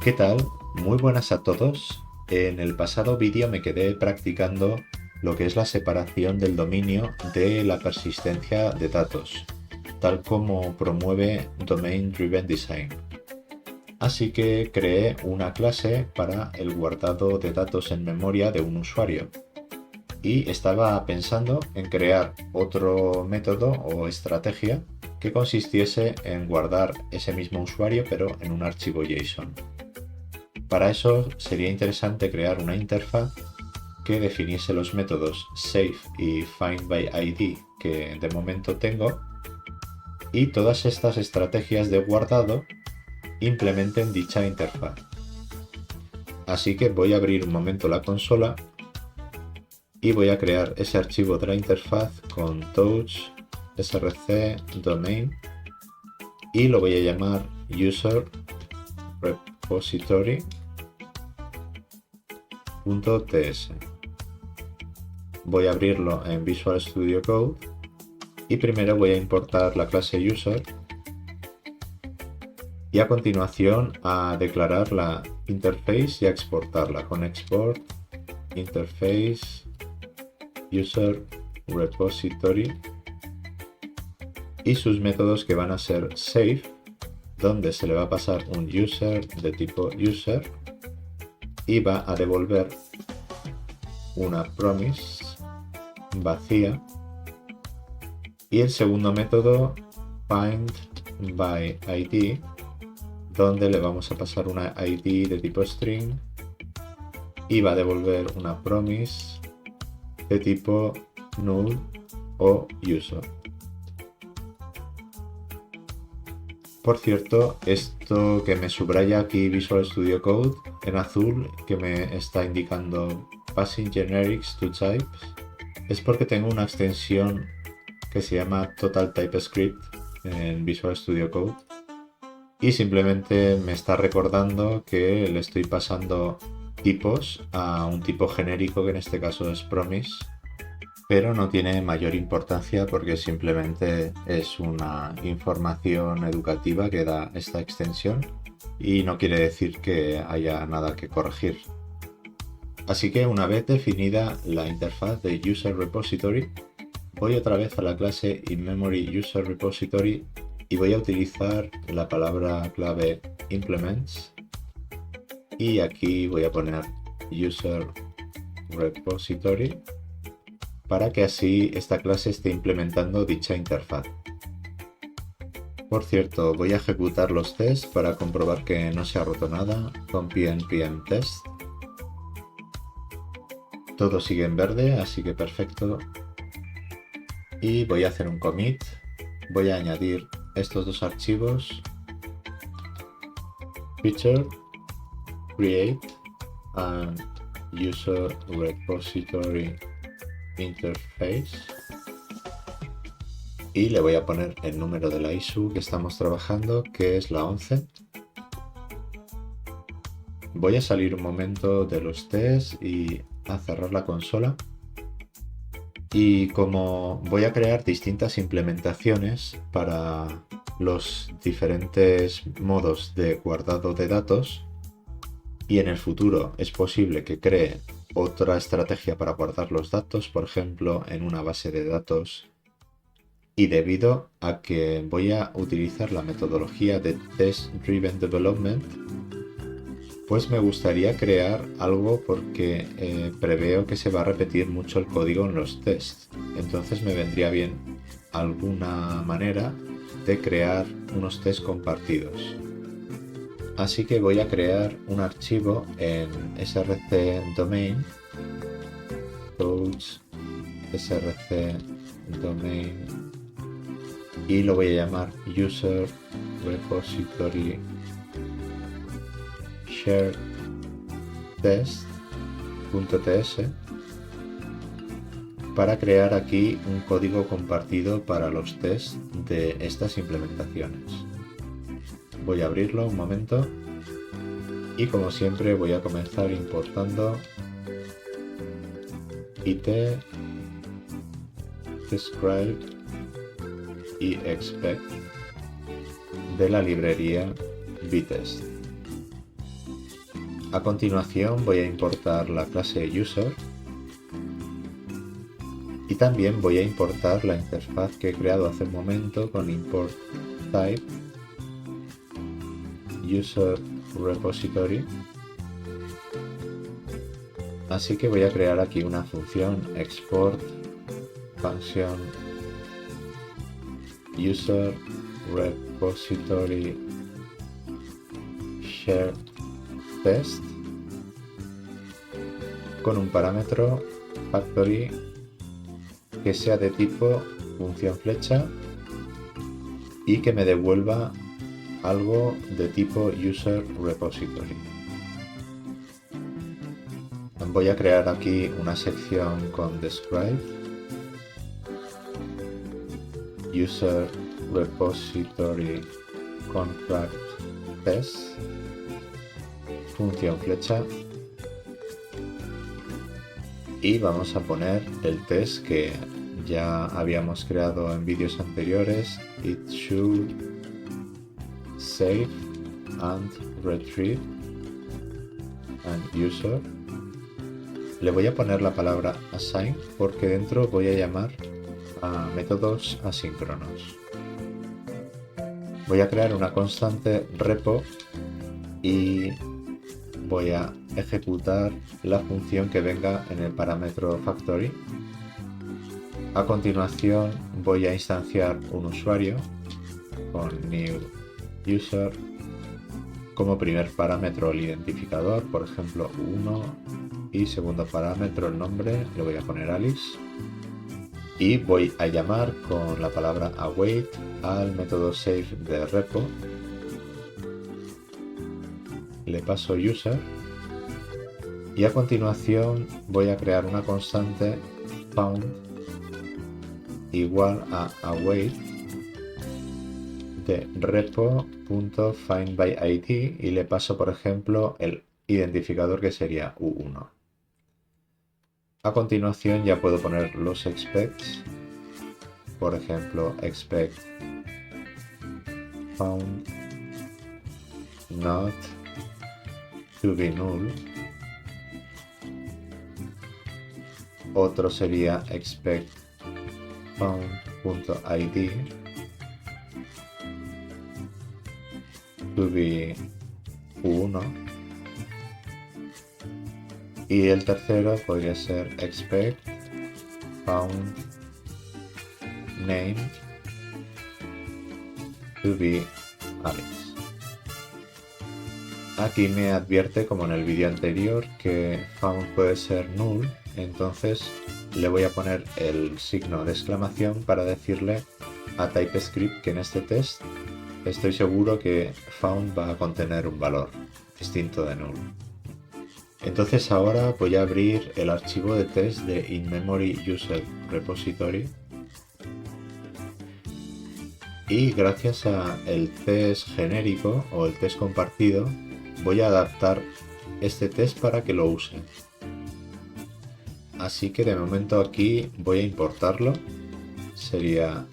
¿Qué tal? Muy buenas a todos. En el pasado vídeo me quedé practicando lo que es la separación del dominio de la persistencia de datos, tal como promueve Domain Driven Design. Así que creé una clase para el guardado de datos en memoria de un usuario. Y estaba pensando en crear otro método o estrategia que consistiese en guardar ese mismo usuario pero en un archivo JSON. Para eso sería interesante crear una interfaz que definiese los métodos save y find by ID que de momento tengo, y todas estas estrategias de guardado implementen dicha interfaz. Así que voy a abrir un momento la consola y voy a crear ese archivo de la interfaz con touch src domain y lo voy a llamar user repository.ts. Voy a abrirlo en Visual Studio Code y primero voy a importar la clase user y a continuación a declarar la interface y a exportarla con export interface user repository y sus métodos, que van a ser save, donde se le va a pasar un user de tipo user y va a devolver una promise vacía, y el segundo método find by ID, donde le vamos a pasar una ID de tipo string y va a devolver una promise de tipo null o user. Por cierto, esto que me subraya aquí Visual Studio Code en azul, que me está indicando Passing Generics to Types, es porque tengo una extensión que se llama Total TypeScript en Visual Studio Code y simplemente me está recordando que le estoy pasando tipos a un tipo genérico, que en este caso es promise, pero no tiene mayor importancia porque simplemente es una información educativa que da esta extensión y no quiere decir que haya nada que corregir. Así que una vez definida la interfaz de User Repository, voy otra vez a la clase InMemory User Repository y voy a utilizar la palabra clave implements y aquí voy a poner User Repository para que así esta clase esté implementando dicha interfaz. Por cierto, voy a ejecutar los tests para comprobar que no se ha roto nada con pnpm test. Todo sigue en verde, así que perfecto. Y voy a hacer un commit. Voy a añadir estos dos archivos: feature create and user repository interface, y le voy a poner el número de la ISO que estamos trabajando, que es la 11. Voy a salir un momento de los tests y a cerrar la consola, y como voy a crear distintas implementaciones para los diferentes modos de guardado de datos, y en el futuro es posible que cree otra estrategia para guardar los datos, por ejemplo en una base de datos, y debido a que voy a utilizar la metodología de Test Driven Development, pues me gustaría crear algo porque preveo que se va a repetir mucho el código en los tests. Entonces me vendría bien alguna manera de crear unos tests compartidos. Así que voy a crear un archivo en src domain, touch src domain, y lo voy a llamar user repository share test.ts para crear aquí un código compartido para los tests de estas implementaciones. Voy a abrirlo un momento y, como siempre, voy a comenzar importando it, describe y expect de la librería Vitest. A continuación voy a importar la clase user y también voy a importar la interfaz que he creado hace un momento con import type user repository. Así que voy a crear aquí una función export function user repository share test con un parámetro factory que sea de tipo función flecha y que me devuelva algo de tipo user repository. Voy a crear aquí una sección con describe user repository contract test función flecha y vamos a poner el test que ya habíamos creado en vídeos anteriores. It should save and retrieve an user. Le voy a poner la palabra assign porque dentro voy a llamar a métodos asíncronos. Voy a crear una constante repo y voy a ejecutar la función que venga en el parámetro factory. A continuación voy a instanciar un usuario con new user, como primer parámetro el identificador, por ejemplo 1, y segundo parámetro el nombre, le voy a poner Alice. Y voy a llamar con la palabra await al método save de repo. Le paso user y a continuación voy a crear una constante found igual a await de repo.findById y le paso por ejemplo el identificador que sería U1. A continuación ya puedo poner los expects, por ejemplo expect found not to be null. Otro sería expect found.id to be 1. Y el tercero podría ser expect found named to be Alice. Aquí me advierte, como en el vídeo anterior, que found puede ser null, entonces le voy a poner el signo de exclamación para decirle a TypeScript que en este test estoy seguro que found va a contener un valor distinto de null. Entonces ahora voy a abrir el archivo de test de InMemory User Repository y gracias a el test genérico o el test compartido voy a adaptar este test para que lo use. Así que de momento aquí voy a importarlo. Sería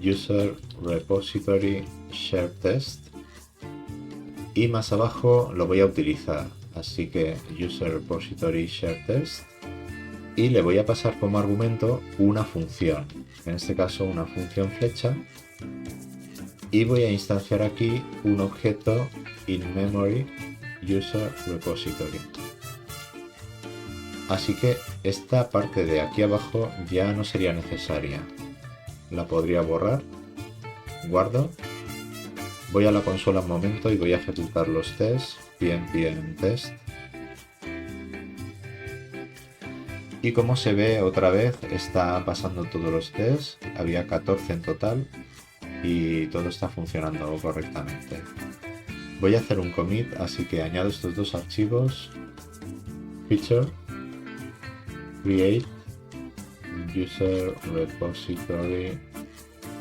User Repository Share Test y más abajo lo voy a utilizar. Así que User Repository Share Test y le voy a pasar como argumento una función, en este caso una función flecha, y voy a instanciar aquí un objeto InMemory User Repository. Así que esta parte de aquí abajo ya no sería necesaria. La podría borrar. Guardo. Voy a la consola un momento y voy a ejecutar los tests. Bien test. Y como se ve otra vez está pasando todos los tests. Había 14 en total y todo está funcionando correctamente. Voy a hacer un commit, así que añado estos dos archivos. Feature create user repository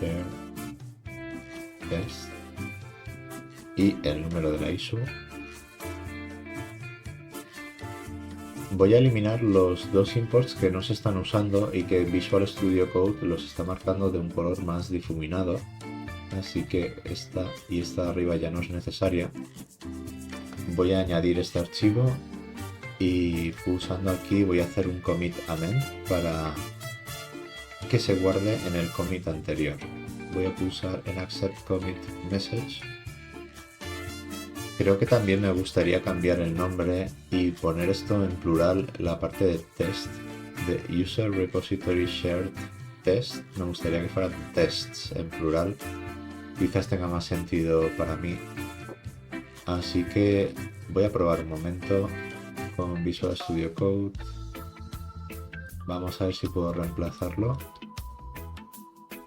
share test y el número de la ISO. Voy a eliminar los dos imports que no se están usando y que Visual Studio Code los está marcando de un color más difuminado, así que esta y esta de arriba ya no es necesaria. voy a añadir este archivo y pulsando aquí voy a hacer un commit amend para que se guarde en el commit anterior. Voy a pulsar en accept commit message. Creo que también me gustaría cambiar el nombre y poner esto en plural, la parte de test, de user repository shared test. Me gustaría que fuera tests en plural, quizás tenga más sentido para mí. Así que voy a probar un momento con Visual Studio Code. Vamos a ver si puedo reemplazarlo.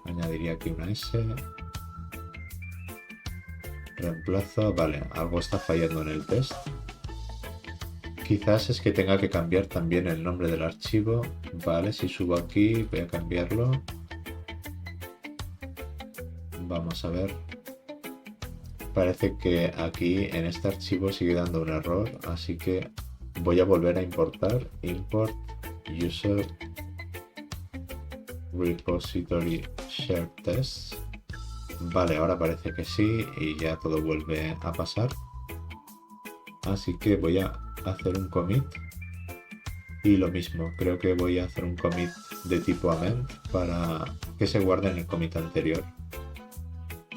Añadiría aquí una S. Reemplazo, vale, algo está fallando en el test. Quizás es que tenga que cambiar también el nombre del archivo. Vale, si subo aquí voy a cambiarlo. Vamos a ver. Parece que aquí en este archivo sigue dando un error, así que voy a volver a importar. Import user repository shared test. Vale, ahora parece que sí y ya todo vuelve a pasar. Así que voy a hacer un commit. Y lo mismo, creo que voy a hacer un commit de tipo amend para que se guarde en el commit anterior.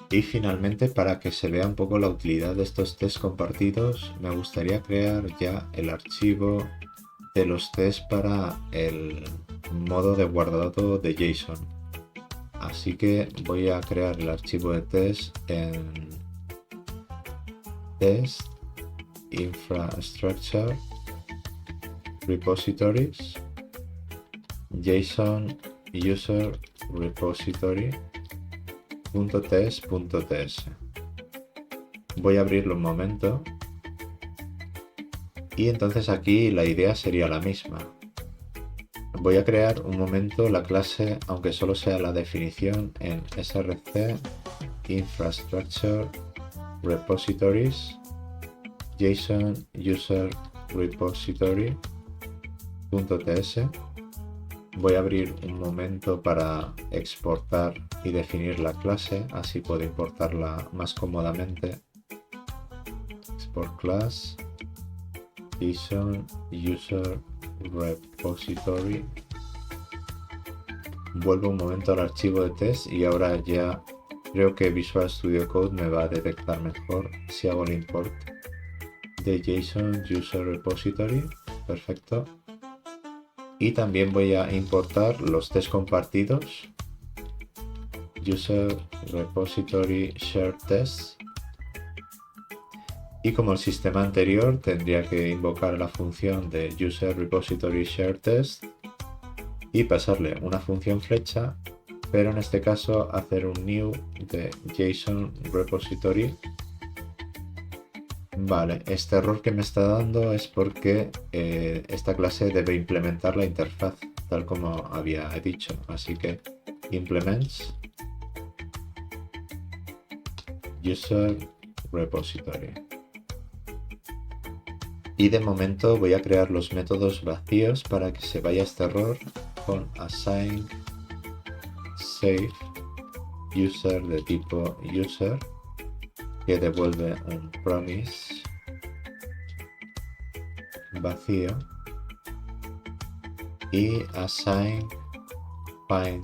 Y finalmente, para que se vea un poco la utilidad de estos tests compartidos, me gustaría crear ya el archivo de los tests para el modo de guardado de JSON. Así que voy a crear el archivo de test en test infrastructure repositories JSON user repository .test.ts. Voy a abrirlo un momento y entonces aquí la idea sería la misma. Voy a crear un momento la clase, aunque solo sea la definición, en src infrastructure repositories JSON user repository .ts. Voy a abrir un momento para exportar y definir la clase, así puedo importarla más cómodamente. Export class JSON user repository. Vuelvo un momento al archivo de test y ahora ya creo que Visual Studio Code me va a detectar mejor si hago el import de JSON user repository. Perfecto. Y también voy a importar los test compartidos user repository shared test. Y como el sistema anterior, tendría que invocar la función de user repository shared test y pasarle una función flecha, pero en este caso hacer un new de JSON repository. Vale, este error que me está dando es porque esta clase debe implementar la interfaz tal como había dicho, así que implements user repository. Y de momento voy a crear los métodos vacíos para que se vaya este error con assign save user de tipo user, que devuelve un promise vacío, y assign find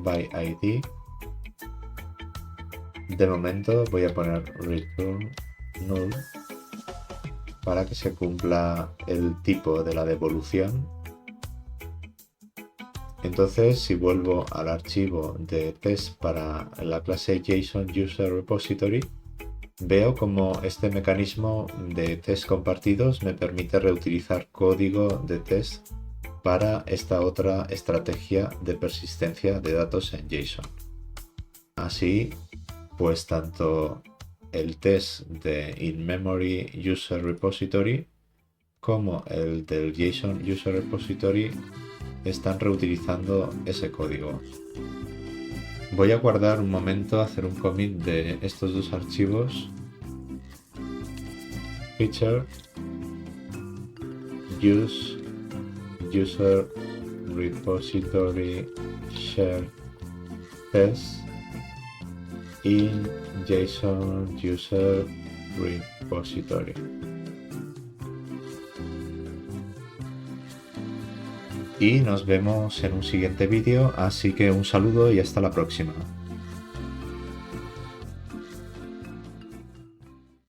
by id. De momento voy a poner return null para que se cumpla el tipo de la devolución. Entonces, si vuelvo al archivo de test para la clase JSON user repository, veo como este mecanismo de test compartidos me permite reutilizar código de test para esta otra estrategia de persistencia de datos en JSON. Así, pues tanto el test de in-memory user repository como el del JSON user repository están reutilizando ese código. Voy a guardar un momento, hacer un commit de estos dos archivos. Feature use user repository share test in JSON user repository. y nos vemos en un siguiente vídeo, así que un saludo y hasta la próxima.